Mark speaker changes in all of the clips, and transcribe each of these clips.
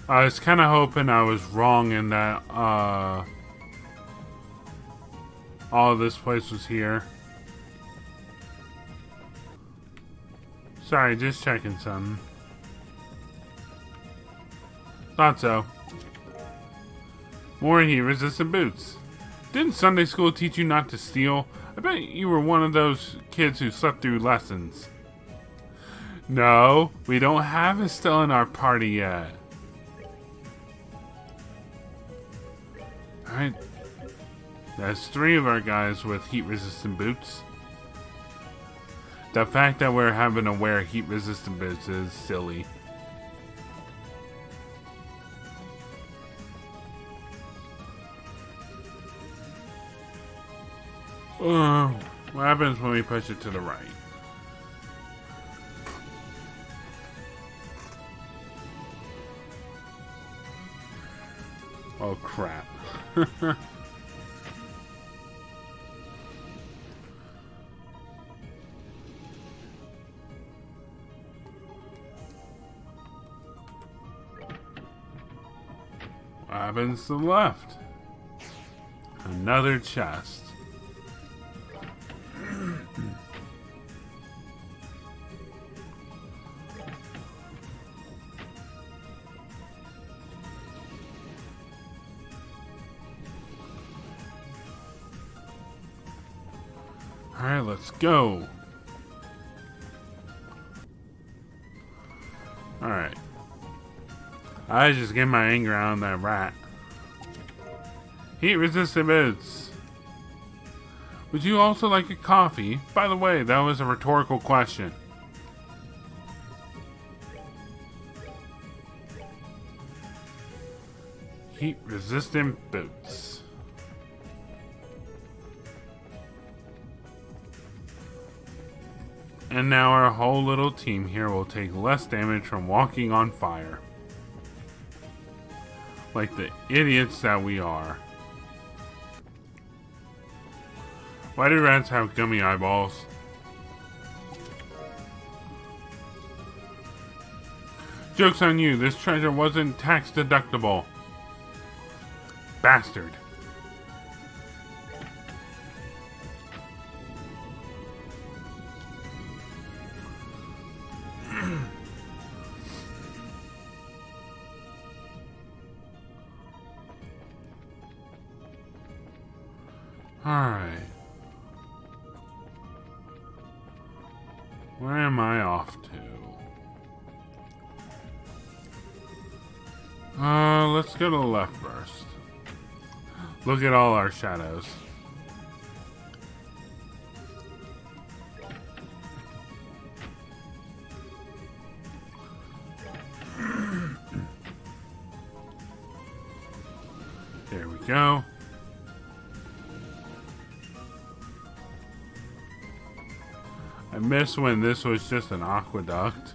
Speaker 1: I was kind of hoping I was wrong in that all of this place was here. Sorry, just checking something. Thought so. More heat-resistant boots. Didn't Sunday school teach you not to steal? I bet you were one of those kids who slept through lessons. No, we don't have Estelle in our party yet. Alright. That's 3 of our guys with heat-resistant boots. The fact that we're having to wear heat-resistant boots is silly. What happens when we push it to the right? Oh crap. What happens to the left? Another chest. Alright, let's go. Alright. I just get my anger out on that rat. Heat resistant boots. Would you also like a coffee? By the way, that was a rhetorical question. Heat resistant boots. And now our whole little team here will take less damage from walking on fire. Like the idiots that we are. Why do rats have gummy eyeballs? Joke's on you, this treasure wasn't tax deductible. Bastard. Alright. Where am I off to? Let's go to the left first. Look at all our shadows. There we go. I miss when this was just an aqueduct.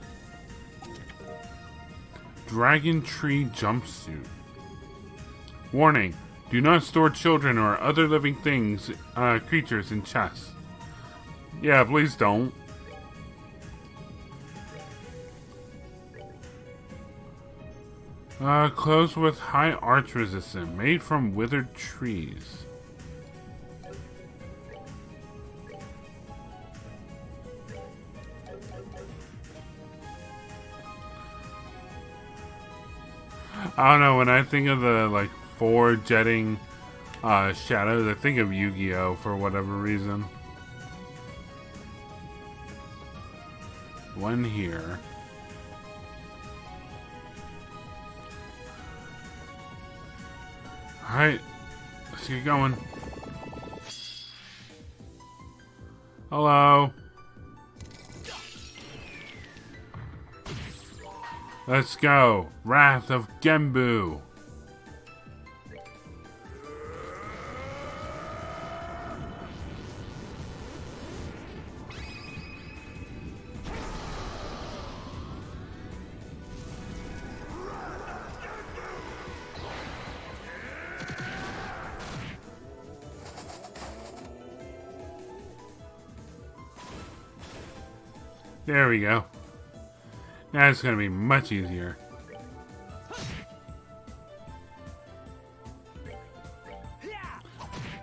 Speaker 1: Dragon Tree Jumpsuit. Warning. Do not store children or other living things, creatures in chests. Yeah, please don't. Clothes with high arch resistance, made from withered trees. I don't know, when I think of the, like, 4 jetting shadows, I think of Yu-Gi-Oh! For whatever reason. One here. Alright, let's get going. Hello. Let's go. Wrath of Genbu. There we go. Now it's going to be much easier.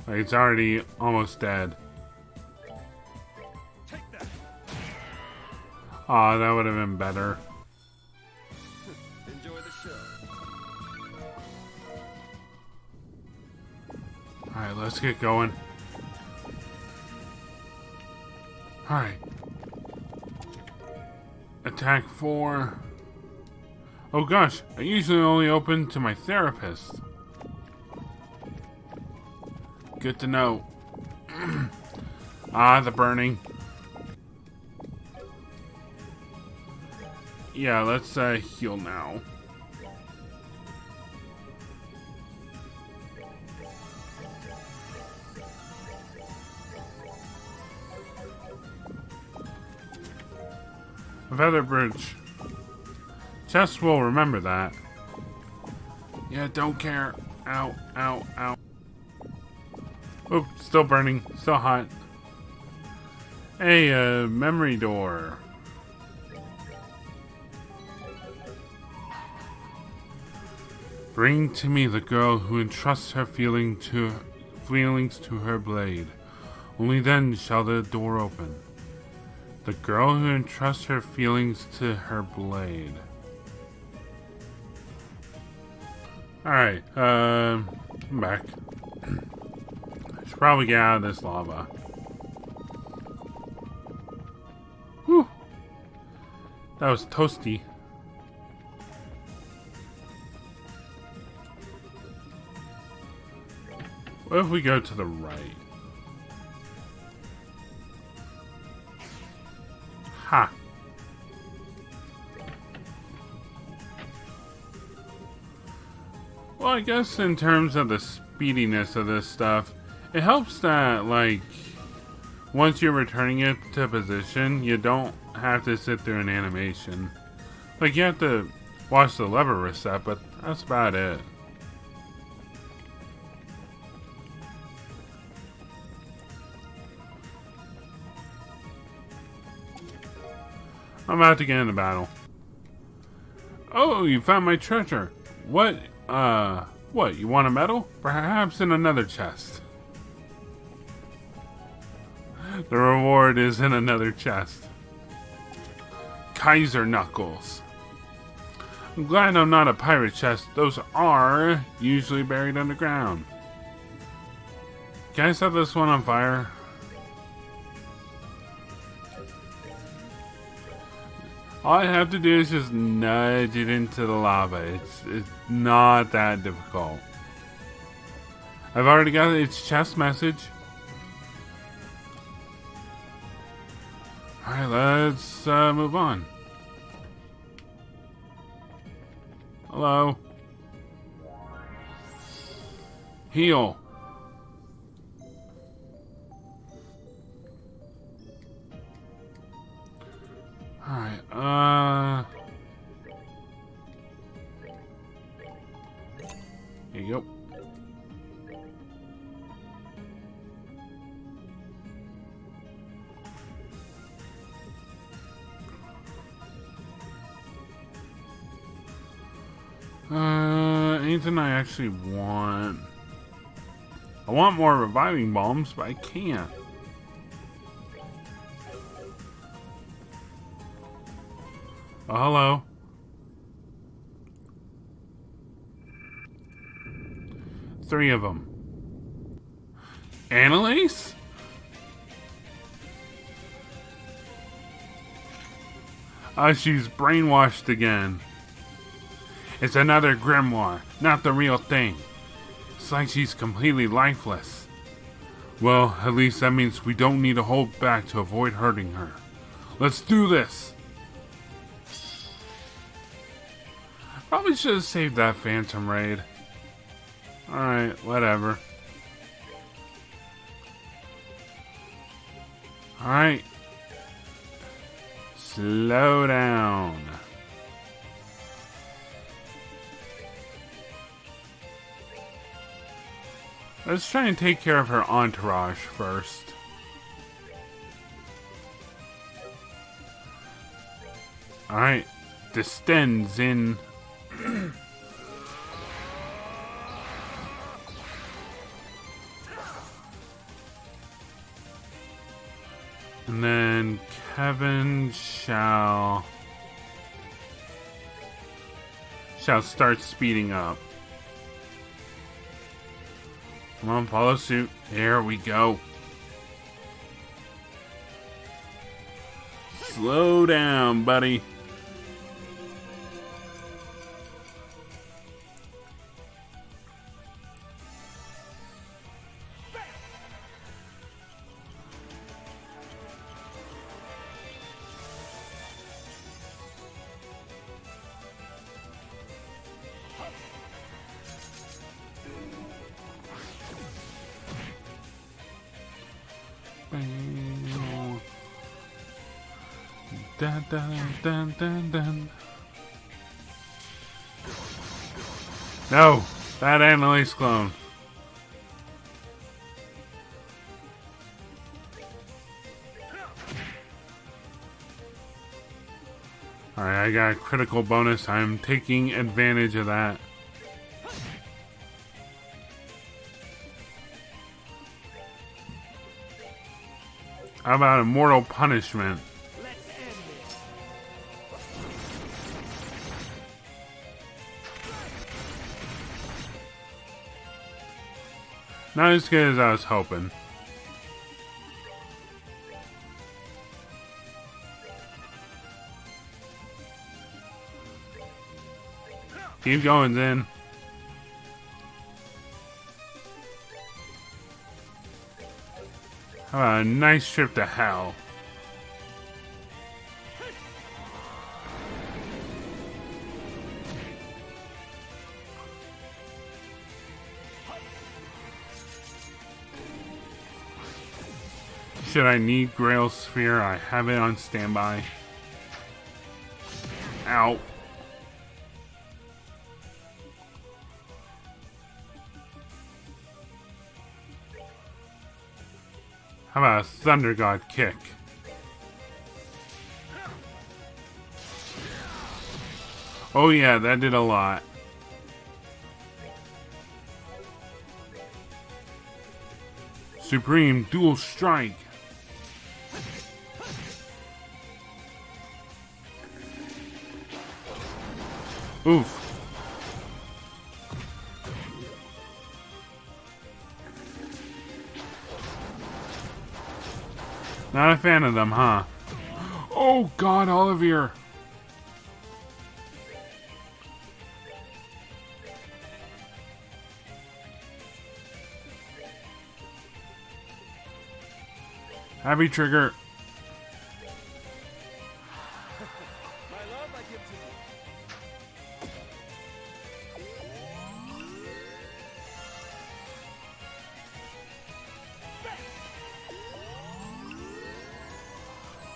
Speaker 1: Like, it's already almost dead. Aw, that would have been better.
Speaker 2: Enjoy the show.
Speaker 1: Alright, let's get going. Alright. Attack 4. Oh gosh, I usually only open to my therapist. Good to know. Ah, the burning. Yeah, let's heal now. Featherbridge. Chess will remember that. Yeah, don't care. Ow, ow, ow. Oop, still burning. Still hot. Hey, memory door. Bring to me the girl who entrusts her feelings to her blade. Only then shall the door open. The girl who entrusts her feelings to her blade. Alright, I'm back. I should probably get out of this lava. Whew. That was toasty. What if we go to the right? Ha! Well, I guess in terms of the speediness of this stuff, it helps that, like, once you're returning it to position, you don't have to sit through an animation. Like, you have to watch the lever reset, but that's about it. I'm about to get into battle. Oh, you found my treasure. What, you want a medal? Perhaps in another chest. The reward is in another chest. Kaiser Knuckles. I'm glad I'm not a pirate chest. Those are usually buried underground. Can I set this one on fire? All I have to do is just nudge it into the lava. It's not that difficult. I've already got its chest message. Alright, let's move on. Hello. Heal. Alright, here you go. Anything I actually want? I want more reviving bombs, but I can't. Oh, hello. Three of them. Annalise? She's brainwashed again. It's another grimoire, not the real thing. It's like she's completely lifeless. Well, at least that means we don't need to hold back to avoid hurting her. Let's do this! Probably should have saved that Phantom Raid. Alright, whatever. Alright. Slow down. Let's try and take care of her entourage first. Alright. Distends in. And then Kevin shall start speeding up. Come on, follow suit. There we go. Slow down, buddy. Dun, dun, dun, dun, dun. No, that Annalise clone. Alright, I got a critical bonus. I'm taking advantage of that. How about Immortal Punishment? Not as good as I was hoping. Keep going, Zen. How about a nice trip to hell? Should I need Grail Sphere, I have it on standby. Ow. How about a Thunder God kick? Oh yeah, that did a lot. Supreme Dual Strike. Oof. Not a fan of them, huh? Oh God, Olivier. Happy trigger.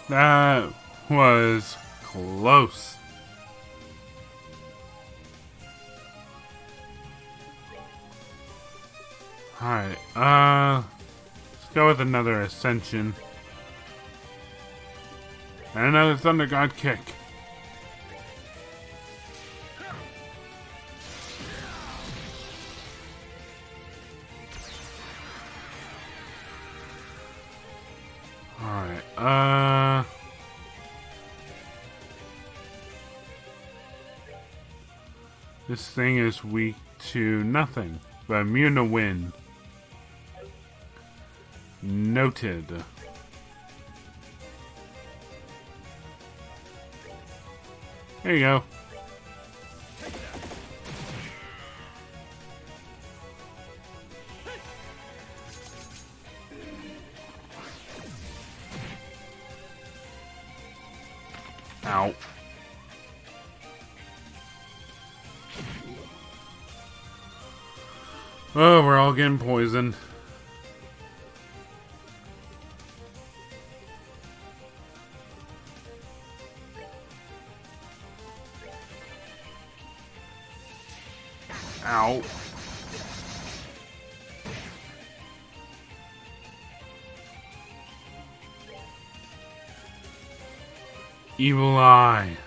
Speaker 1: That was close. Alright, let's go with another Ascension. And another Thunder God kick. Alright, this thing is weak to nothing, but immune to wind. Noted. There you go. Ow. Oh, we're all getting poisoned. Ow. Evil Eye.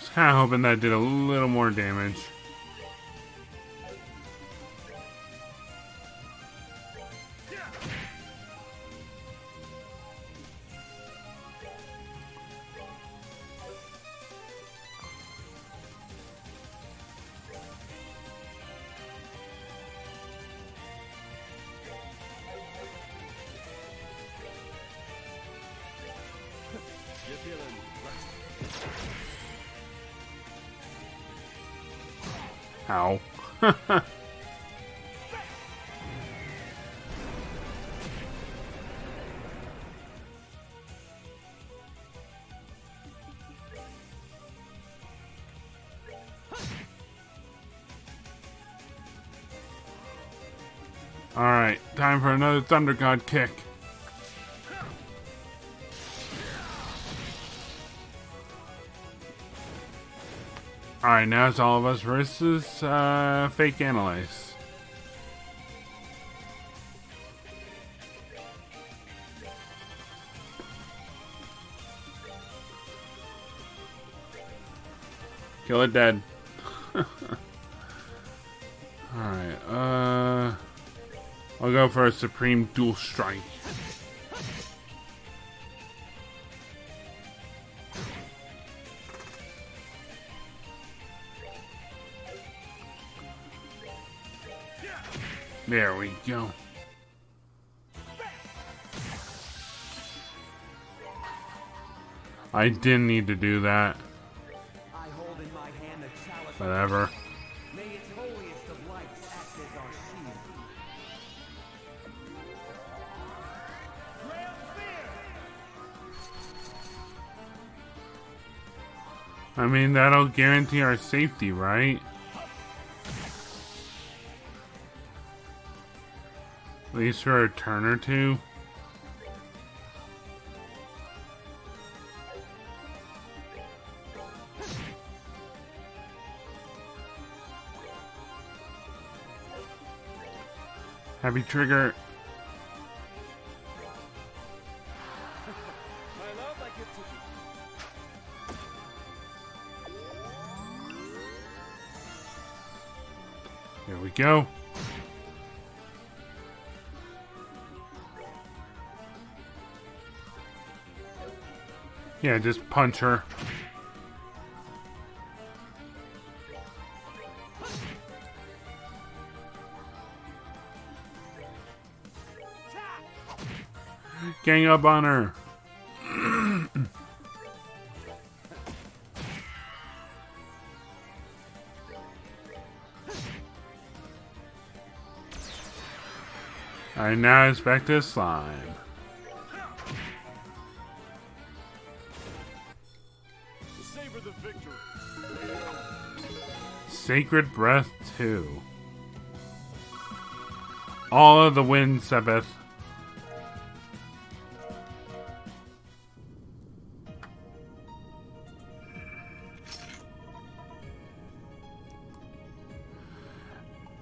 Speaker 1: Just kind of hoping that did a little more damage. Ow. Alright, time for another Thunder God kick. Alright, now it's all of us versus fake Analyze. Kill it dead. Alright, I'll go for a Supreme Dual Strike. There we go. I didn't need to do that.
Speaker 2: I hold in my hand a chalice.
Speaker 1: Whatever.
Speaker 2: May its holiest of lights act as our shield.
Speaker 1: I mean, that'll guarantee our safety, right? At least for a turn or two. Happy trigger.
Speaker 2: My love, I give to you.
Speaker 1: Here we go. Yeah, just punch her. Gang up on her. Alright, now it's back to slime.
Speaker 2: Savor the victory.
Speaker 1: Sacred Breath 2. All of the wind, Sebeth.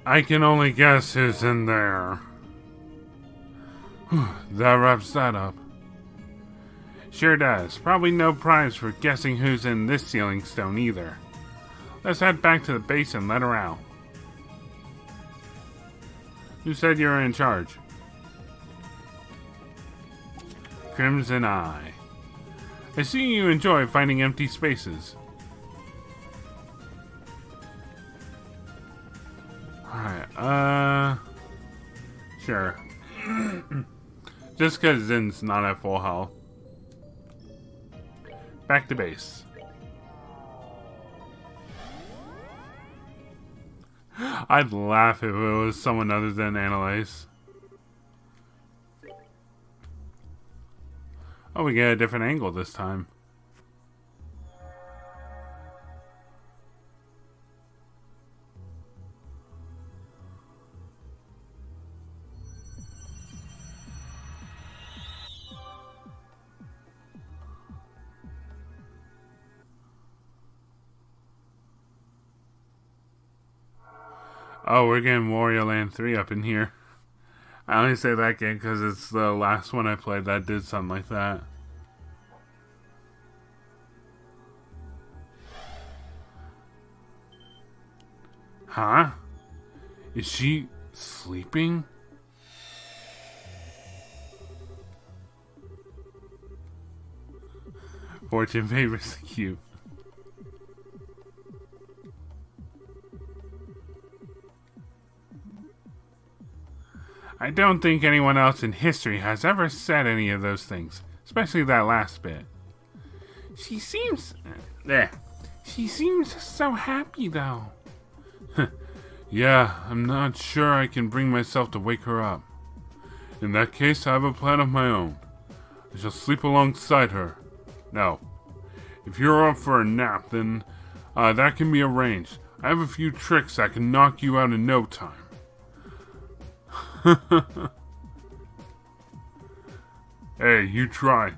Speaker 1: I can only guess who's in there. That wraps that up. Sure does. Probably no prize for guessing who's in this ceiling stone either. Let's head back to the base and let her out. Who said you were in charge? Crimson Eye. I see you enjoy finding empty spaces. Alright, sure. Just because Zin's not at full health. Back to base. I'd laugh if it was someone other than Analyze. Oh, we get a different angle this time. Oh, we're getting Wario Land 3 up in here. I only say that game because it's the last one I played that did something like that. Huh? Is she sleeping? Fortune favors the cute. I don't think anyone else in history has ever said any of those things, especially that last bit. She seems so happy though. Yeah, I'm not sure I can bring myself to wake her up. In that case, I have a plan of my own. I shall sleep alongside her. Now, if you're up for a nap, then that can be arranged. I have a few tricks that can knock you out in no time. Hey, you try.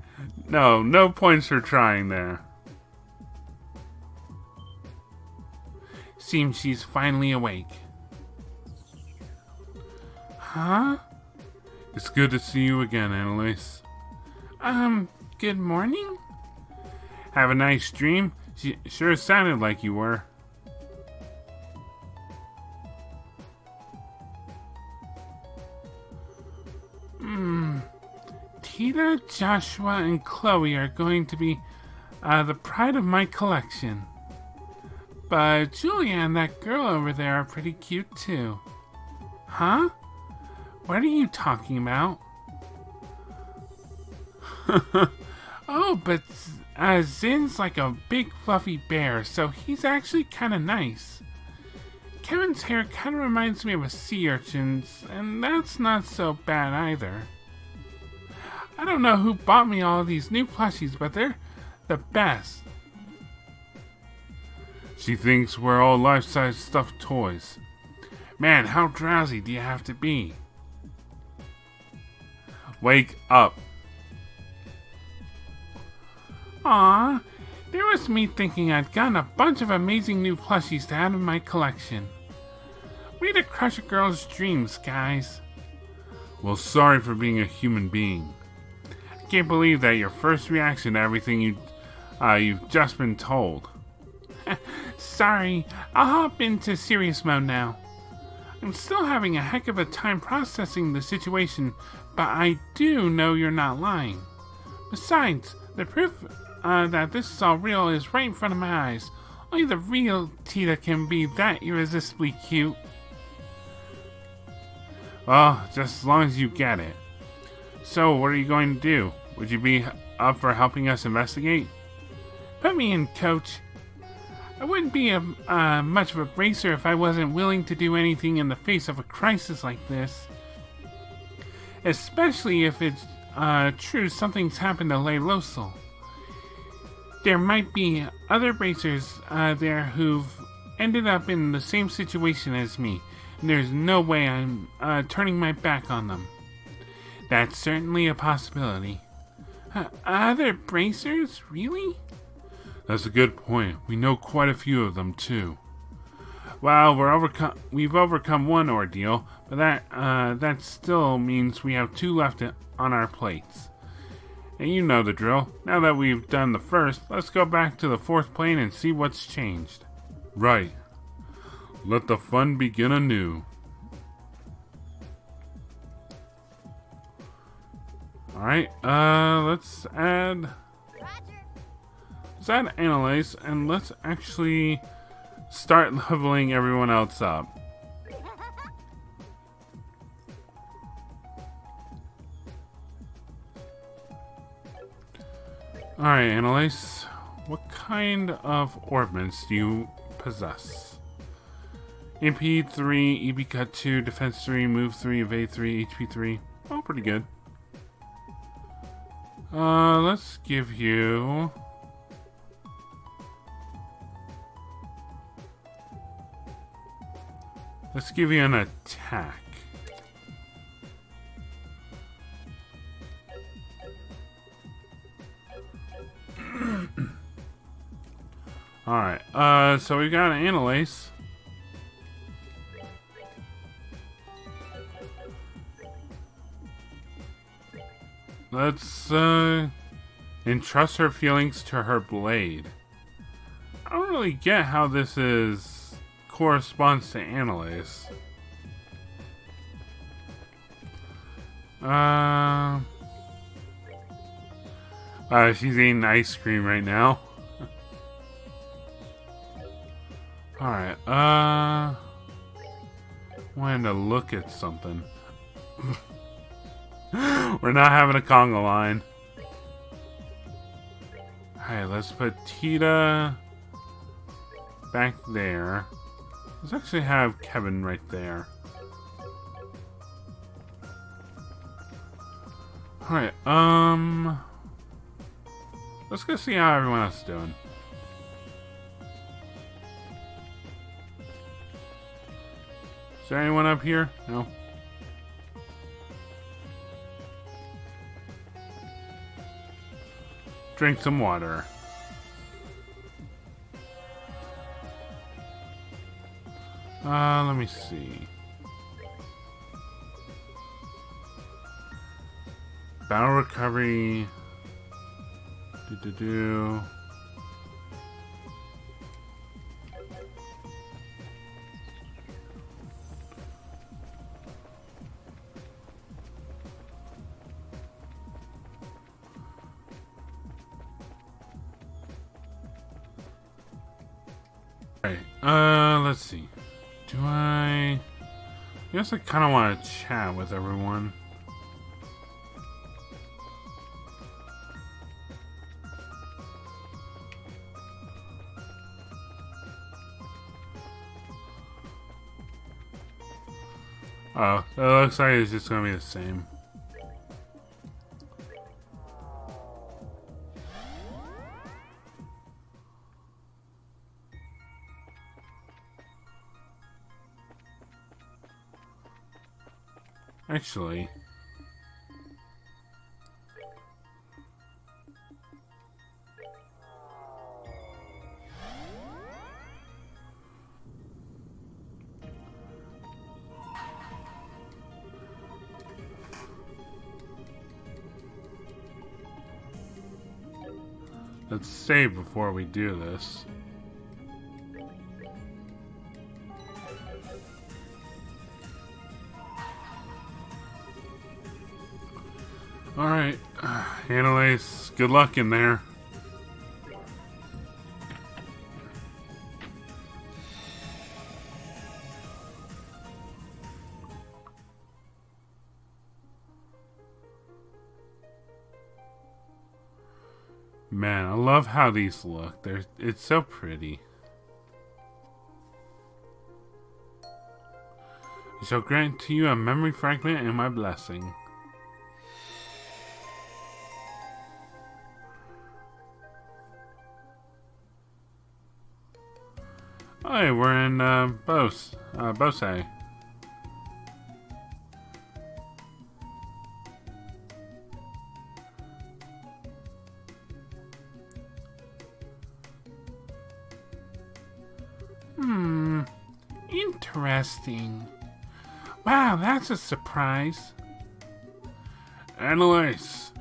Speaker 1: No points for trying there. Seems she's finally awake. Huh? It's good to see you again, Annalise. Good morning? Have a nice dream? She sure sounded like you were. Tita, Joshua, and Chloe are going to be the pride of my collection. But Julia and that girl over there are pretty cute too. Huh? What are you talking about? Oh, but Zin's like a big fluffy bear, so he's actually kind of nice. Kevin's hair kind of reminds me of a sea urchin's, and that's not so bad either. I don't know who bought me all these new plushies, but they're the best. She thinks we're all life-size stuffed toys. Man, how drowsy do you have to be? Wake up. Aw, there was me thinking I'd gotten a bunch of amazing new plushies to add in my collection. Way to crush a girl's dreams, guys. Well, sorry for being a human being. I can't believe that your first reaction to everything you've just been told. Sorry, I'll hop into serious mode now. I'm still having a heck of a time processing the situation, but I do know you're not lying. Besides, the proof that this is all real is right in front of my eyes. Only the real Tita can be that irresistibly cute. Well, just as long as you get it. So, what are you going to do? Would you be up for helping us investigate? Put me in, Coach. I wouldn't be much of a bracer if I wasn't willing to do anything in the face of a crisis like this. Especially if it's true something's happened to Leilosel. There might be other bracers there who've ended up in the same situation as me, and there's no way I'm turning my back on them. That's certainly a possibility. Other bracers? Really? That's a good point. We know quite a few of them, too. Well, we've overcome one ordeal, but that still means we have two left on our plates. And you know the drill. Now that we've done the first, let's go back to the fourth plane and see what's changed. Right. Let the fun begin anew. Alright, let's add Annalise, and let's actually start leveling everyone else up. Alright, Annalise, what kind of orbments do you possess? MP 3, EB cut 2, defense 3, move 3, evade 3, HP 3. Oh, pretty good. Let's give you... Let's give you an attack. Alright, so we got an Annalise. Let's, entrust her feelings to her blade. I don't really get how this corresponds to Annalise. She's eating ice cream right now. Alright, wanted to look at something. We're not having a conga line. Alright, let's put Tita back there. Let's actually have Kevin right there. Alright, let's go see how everyone else is doing. Is there anyone up here? No. Drink some water. Let me see. Battle recovery. Alright, let's see. I guess I kind of want to chat with everyone. Oh, it looks like it's just gonna be the same. Actually, let's save before we do this. Alright, Annalise, good luck in there. Man, I love how these look. It's so pretty. I shall grant to you a memory fragment and my blessing. Hey, we're in Bose. Interesting. Wow, that's a surprise. Annalise.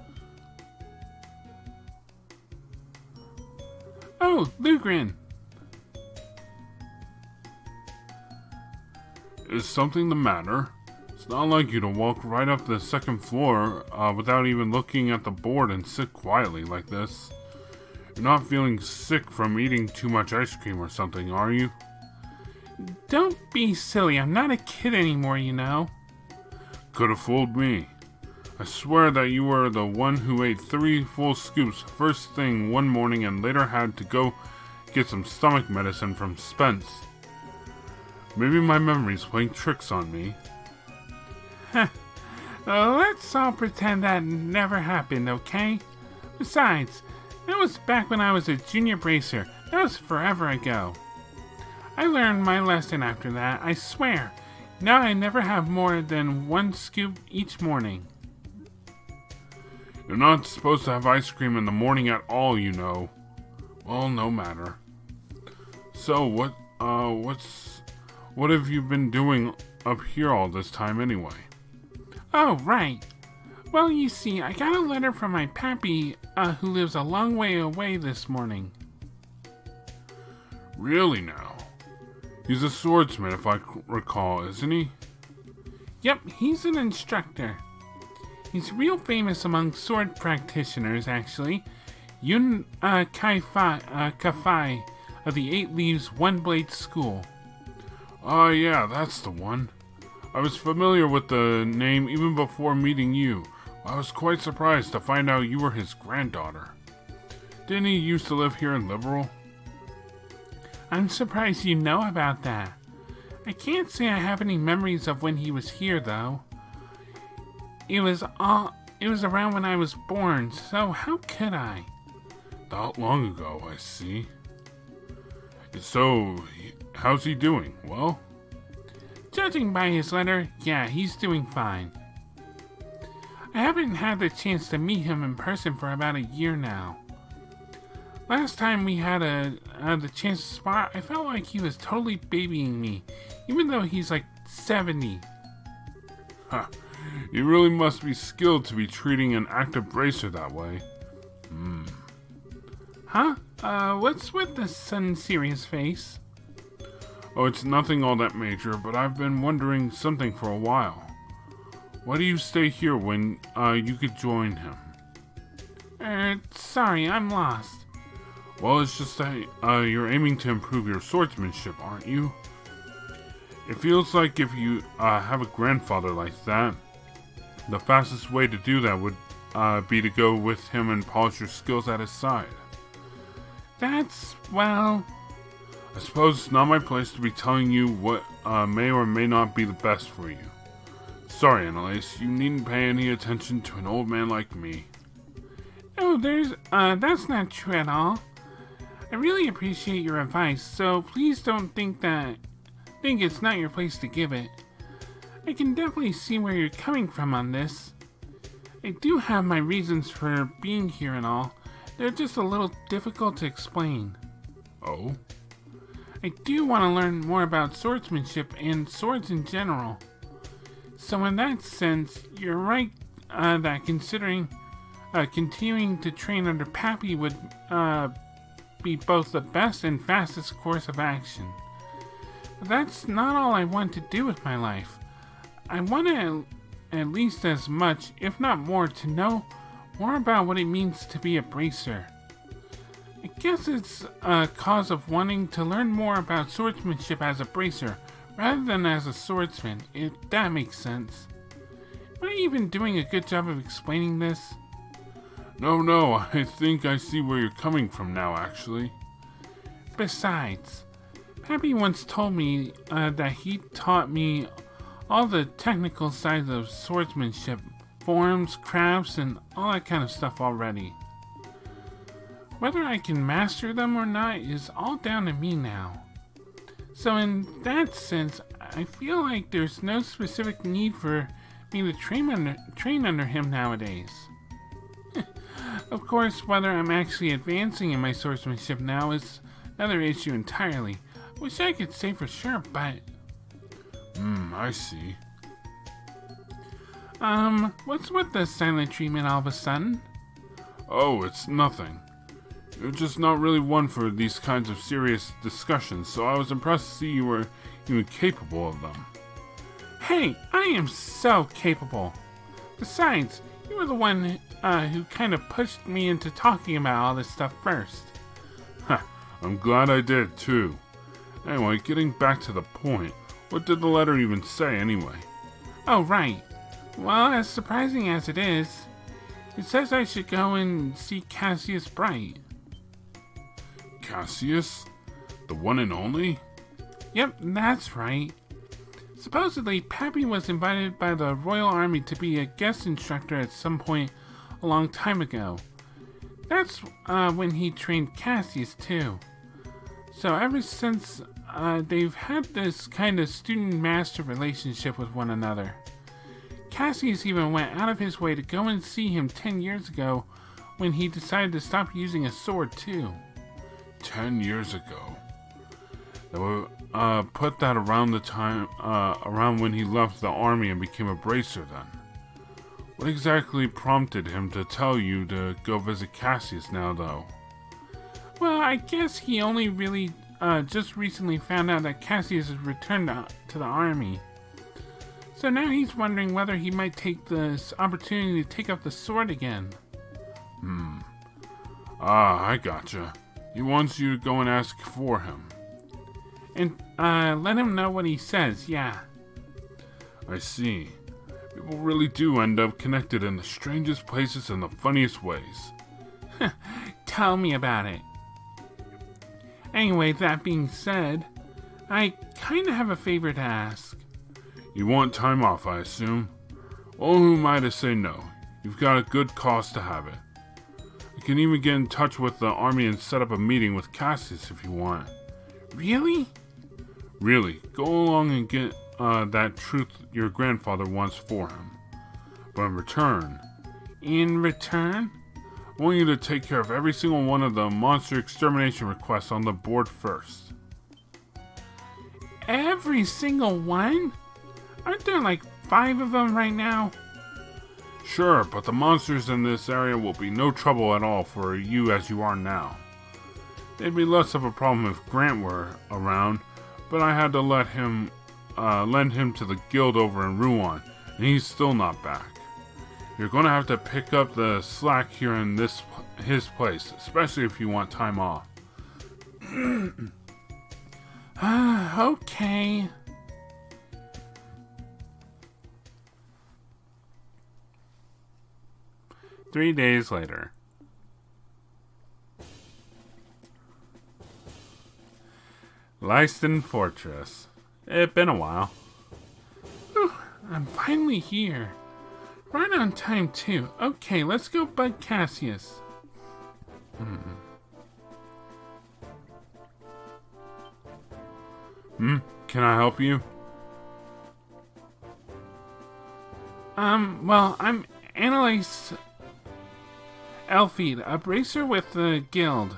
Speaker 1: Oh, Lugrin. Is something the matter? It's not like you to walk right up to the second floor without even looking at the board and sit quietly like this. You're not feeling sick from eating too much ice cream or something, are you? Don't be silly. I'm not a kid anymore, you know. Could have fooled me. I swear that you were the one who ate 3 full scoops first thing one morning and later had to go get some stomach medicine from Spence. Maybe my memory's playing tricks on me. Let's all pretend that never happened, okay? Besides, that was back when I was a junior bracer. That was forever ago. I learned my lesson after that, I swear. Now I never have more than 1 scoop each morning. You're not supposed to have ice cream in the morning at all, you know. Well, no matter. So, what have you been doing up here all this time anyway? Oh, right. Well, you see, I got a letter from my pappy, who lives a long way away this morning. Really now? He's a swordsman, if I recall, isn't he? Yep, he's an instructor. He's real famous among sword practitioners, actually. Yun Kafai of the Eight Leaves One Blade School.
Speaker 3: Oh, yeah, that's the one. I was familiar with the name even before meeting you. I was quite surprised to find out you were his granddaughter. Didn't he used to live here in Liberal?
Speaker 1: I'm surprised you know about that. I can't say I have any memories of when he was here, though. It was around when I was born, so how could I?
Speaker 3: Not long ago, I see. So, how's he doing? Well?
Speaker 1: Judging by his letter, yeah, he's doing fine. I haven't had the chance to meet him in person for about a year now. Last time we had the chance to spot, I felt like he was totally babying me, even though he's like 70.
Speaker 3: Huh. You really must be skilled to be treating an active bracer that way.
Speaker 1: Huh? What's with the sudden serious face?
Speaker 3: Oh, it's nothing all that major, but I've been wondering something for a while. Why do you stay here when you could join him?
Speaker 1: Sorry, I'm lost.
Speaker 3: Well, it's just that you're aiming to improve your swordsmanship, aren't you? It feels like if you have a grandfather like that, the fastest way to do that would be to go with him and polish your skills at his side.
Speaker 1: Well...
Speaker 3: I suppose it's not my place to be telling you what may or may not be the best for you. Sorry, Annalise, you needn't pay any attention to an old man like me.
Speaker 1: Oh, that's not true at all. I really appreciate your advice, so please don't think it's not your place to give it. I can definitely see where you're coming from on this. I do have my reasons for being here and all. They're just a little difficult to explain.
Speaker 3: Oh?
Speaker 1: I do want to learn more about swordsmanship and swords in general. So in that sense, you're right that considering continuing to train under Pappy would be both the best and fastest course of action. But that's not all I want to do with my life. I want to at least as much, if not more, to know more about what it means to be a bracer. I guess it's a cause of wanting to learn more about swordsmanship as a bracer, rather than as a swordsman, if that makes sense. Am I even doing a good job of explaining this?
Speaker 3: No, I think I see where you're coming from now, actually.
Speaker 1: Besides, Pappy once told me that he taught me all the technical sides of swordsmanship, forms, crafts, and all that kind of stuff already. Whether I can master them or not is all down to me now. So in that sense, I feel like there's no specific need for me to train under him nowadays. Of course, whether I'm actually advancing in my swordsmanship now is another issue entirely. Wish I could say for sure, but...
Speaker 3: I see.
Speaker 1: What's with the silent treatment all of a sudden?
Speaker 3: Oh, it's nothing. You're just not really one for these kinds of serious discussions, so I was impressed to see you were even capable of them.
Speaker 1: Hey, I am so capable. Besides, you were the one who kind of pushed me into talking about all this stuff first.
Speaker 3: I'm glad I did, too. Anyway, getting back to the point, what did the letter even say, anyway?
Speaker 1: Oh, right. Well, as surprising as it is, it says I should go and see Cassius Bright.
Speaker 3: Cassius? The one and only?
Speaker 1: Yep, that's right. Supposedly, Pappy was invited by the Royal Army to be a guest instructor at some point a long time ago. That's when he trained Cassius, too. So ever since, they've had this kind of student-master relationship with one another. Cassius even went out of his way to go and see him 10 years ago when he decided to stop using a sword, too.
Speaker 3: 10 years ago? They were, put that around the time, around when he left the army and became a bracer then. What exactly prompted him to tell you to go visit Cassius now, though?
Speaker 1: Well, I guess he only really, just recently found out that Cassius has returned to the army. So now he's wondering whether he might take this opportunity to take up the sword again.
Speaker 3: Ah, I gotcha. He wants you to go and ask for him.
Speaker 1: And, let him know what he says, yeah.
Speaker 3: I see. People really do end up connected in the strangest places and the funniest ways.
Speaker 1: Tell me about it. Anyway, that being said, I kinda have a favor to ask.
Speaker 3: You want time off, I assume? Well, who am I to say no? You've got a good cause to have it. You can even get in touch with the army and set up a meeting with Cassius if you want.
Speaker 1: Really?
Speaker 3: Really, go along and get that truth your grandfather wants for him. But in return, I want you to take care of every single one of the monster extermination requests on the board first.
Speaker 1: Every single one? Aren't there like 5 of them right now?
Speaker 3: Sure, but the monsters in this area will be no trouble at all for you as you are now. They'd be less of a problem if Grant were around, but I had to lend him to the guild over in Ruan, and he's still not back. You're going to have to pick up the slack here in his place, especially if you want time off.
Speaker 1: Okay. Three days later. Lyston Fortress. It's been a while. Whew, I'm finally here. Right on time, too. Okay, let's go bug Cassius.
Speaker 3: Can I help you?
Speaker 1: Well, I'm Annalise Elfeed, a bracer with the guild.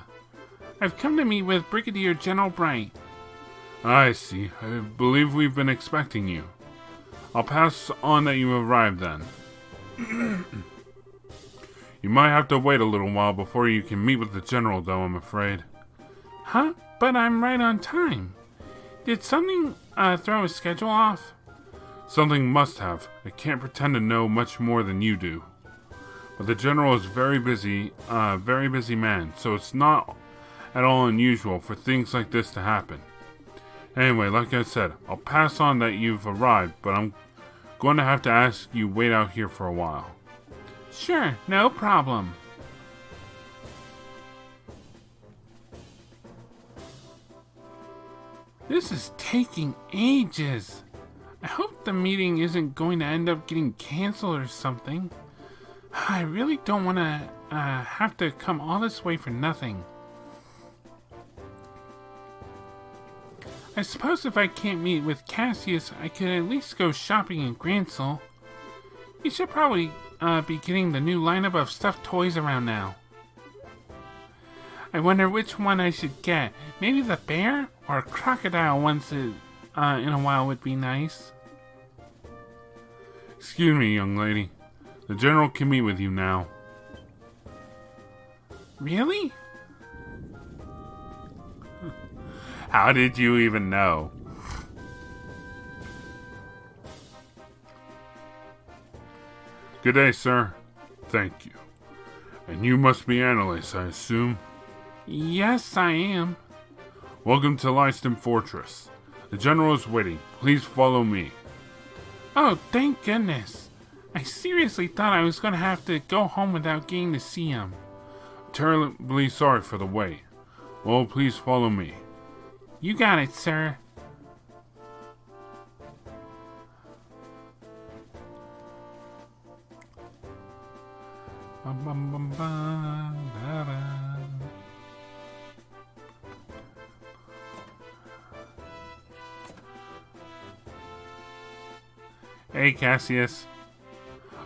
Speaker 1: I've come to meet with Brigadier General Bright.
Speaker 3: I see. I believe we've been expecting you. I'll pass on that you arrived then. You might have to wait a little while before you can meet with the general, though, I'm afraid.
Speaker 1: Huh? But I'm right on time. Did something throw a schedule off?
Speaker 3: Something must have. I can't pretend to know much more than you do. But the general is very busy man, so it's not at all unusual for things like this to happen. Anyway, like I said, I'll pass on that you've arrived, but I'm going to have to ask you wait out here for a while.
Speaker 1: Sure, no problem. This is taking ages. I hope the meeting isn't going to end up getting canceled or something. I really don't want to have to come all this way for nothing. I suppose if I can't meet with Cassius, I could at least go shopping in Gransel. You should probably be getting the new lineup of stuffed toys around now. I wonder which one I should get. Maybe the bear or a crocodile once in a while would be nice.
Speaker 3: Excuse me, young lady. The general can meet with you now.
Speaker 1: Really?
Speaker 3: How did you even know? Good day, sir. Thank you. And you must be Annalise, I assume?
Speaker 1: Yes, I am.
Speaker 3: Welcome to Lyston Fortress. The general is waiting. Please follow me.
Speaker 1: Oh, thank goodness. I seriously thought I was going to have to go home without getting to see him.
Speaker 3: Terribly sorry for the wait. Well, please follow me.
Speaker 1: You got it, sir.
Speaker 3: Hey, Cassius.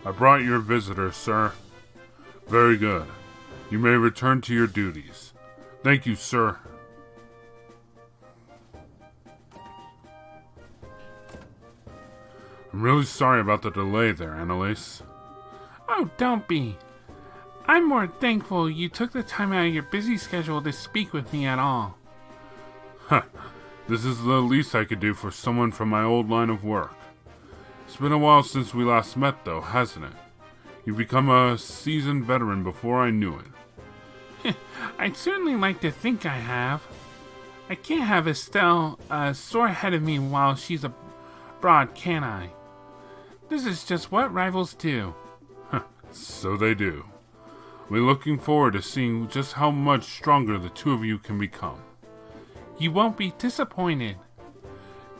Speaker 3: I brought your visitor, sir. Very good. You may return to your duties. Thank you, sir. I'm really sorry about the delay there, Annalise.
Speaker 1: Oh, don't be. I'm more thankful you took the time out of your busy schedule to speak with me at all.
Speaker 3: Huh. This is the least I could do for someone from my old line of work. It's been a while since we last met, though, hasn't it? You've become a seasoned veteran before I knew it.
Speaker 1: I'd certainly like to think I have. I can't have Estelle soar ahead of me while she's abroad, can I? This is just what rivals do.
Speaker 3: So they do. We're looking forward to seeing just how much stronger the two of you can become.
Speaker 1: You won't be disappointed.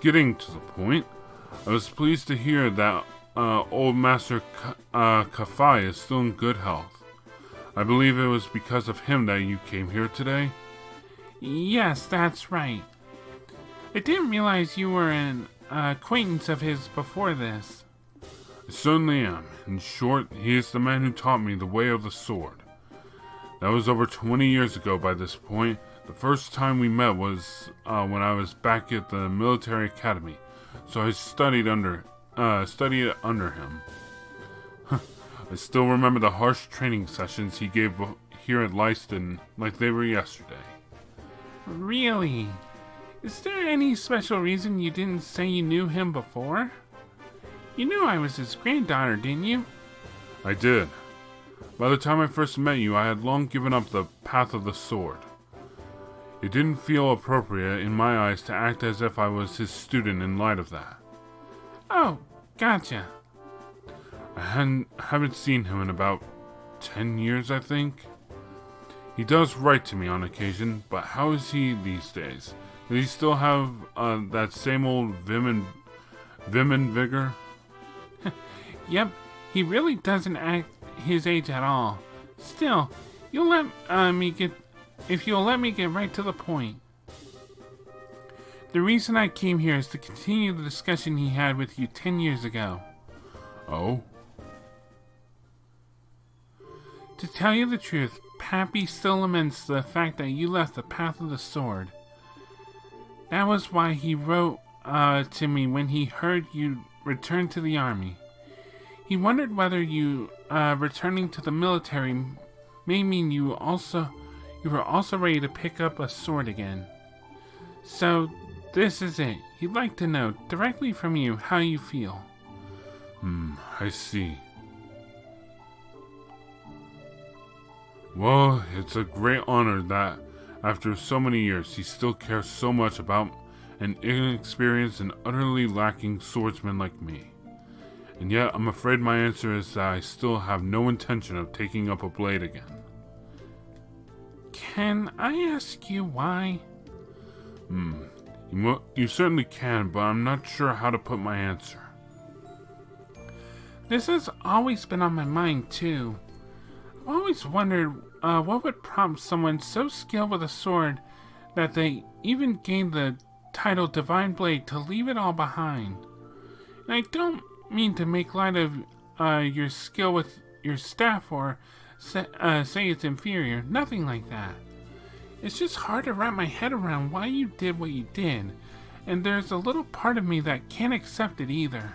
Speaker 3: Getting to the point, I was pleased to hear that old Master Kafai is still in good health. I believe it was because of him that you came here today.
Speaker 1: Yes, that's right. I didn't realize you were an acquaintance of his before this.
Speaker 3: I certainly am. In short, he is the man who taught me the way of the sword. That was over 20 years ago by this point. The first time we met was when I was back at the military academy, so I studied under him. I still remember the harsh training sessions he gave here at Lyston like they were yesterday.
Speaker 1: Really? Is there any special reason you didn't say you knew him before? You knew I was his granddaughter, didn't you?
Speaker 3: I did. By the time I first met you, I had long given up the path of the sword. It didn't feel appropriate in my eyes to act as if I was his student in light of that.
Speaker 1: Oh, gotcha.
Speaker 3: I haven't seen him in about 10 years, I think. He does write to me on occasion, but how is he these days? Does he still have that same old vim and vigor?
Speaker 1: Yep, he really doesn't act his age at all. Still, you'll let me get right to the point. The reason I came here is to continue the discussion he had with you 10 years ago.
Speaker 3: Oh?
Speaker 1: To tell you the truth, Pappy still laments the fact that you left the path of the sword. That was why he wrote to me when he heard you returned to the army. He wondered whether you returning to the military may mean you were also ready to pick up a sword again. So, this is it. He'd like to know directly from you how you feel.
Speaker 3: I see. Well, it's a great honor that, after so many years, he still cares so much about an inexperienced and utterly lacking swordsman like me. And yet, I'm afraid my answer is that I still have no intention of taking up a blade again.
Speaker 1: Can I ask you why?
Speaker 3: You certainly can, but I'm not sure how to put my answer.
Speaker 1: This has always been on my mind, too. I've always wondered what would prompt someone so skilled with a sword that they even gained the title Divine Blade to leave it all behind. And I don't mean to make light of your skill with your staff or say it's inferior. Nothing like that. It's just hard to wrap my head around why you did what you did, and there's a little part of me that can't accept it either.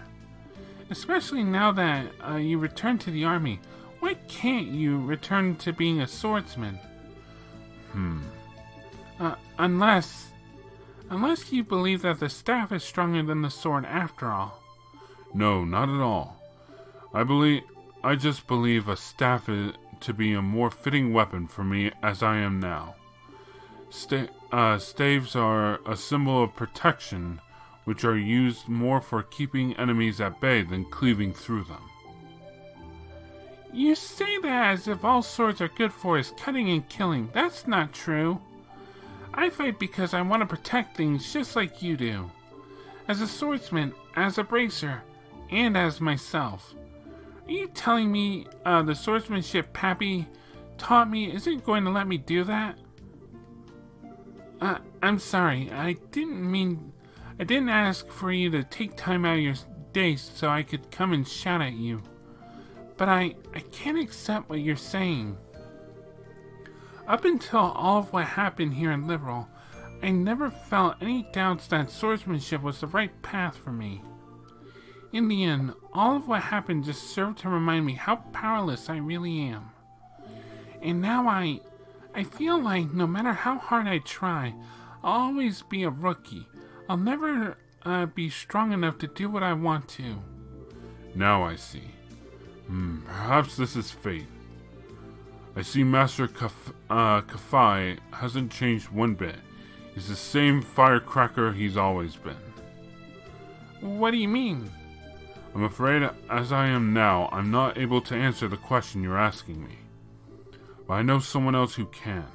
Speaker 1: Especially now that you returned to the army. Why can't you return to being a swordsman? Unless you believe that the staff is stronger than the sword after all.
Speaker 3: No, not at all. I just believe a staff is to be a more fitting weapon for me as I am now. Staves are a symbol of protection, which are used more for keeping enemies at bay than cleaving through them.
Speaker 1: You say that as if all swords are good for is cutting and killing. That's not true. I fight because I want to protect things just like you do. As a swordsman, as a bracer, and as myself. Are you telling me the swordsmanship Pappy taught me isn't going to let me do that? I'm sorry. I didn't ask for you to take time out of your day so I could come and shout at you. But I can't accept what you're saying. Up until all of what happened here in Liberal, I never felt any doubts that swordsmanship was the right path for me. In the end, all of what happened just served to remind me how powerless I really am. And now I feel like no matter how hard I try, I'll always be a rookie. I'll never be strong enough to do what I want to.
Speaker 3: Now I see. Perhaps this is fate. I see Master Kafai hasn't changed one bit. He's the same firecracker he's always been.
Speaker 1: What do you mean?
Speaker 3: I'm afraid, as I am now, I'm not able to answer the question you're asking me. But I know someone else who can.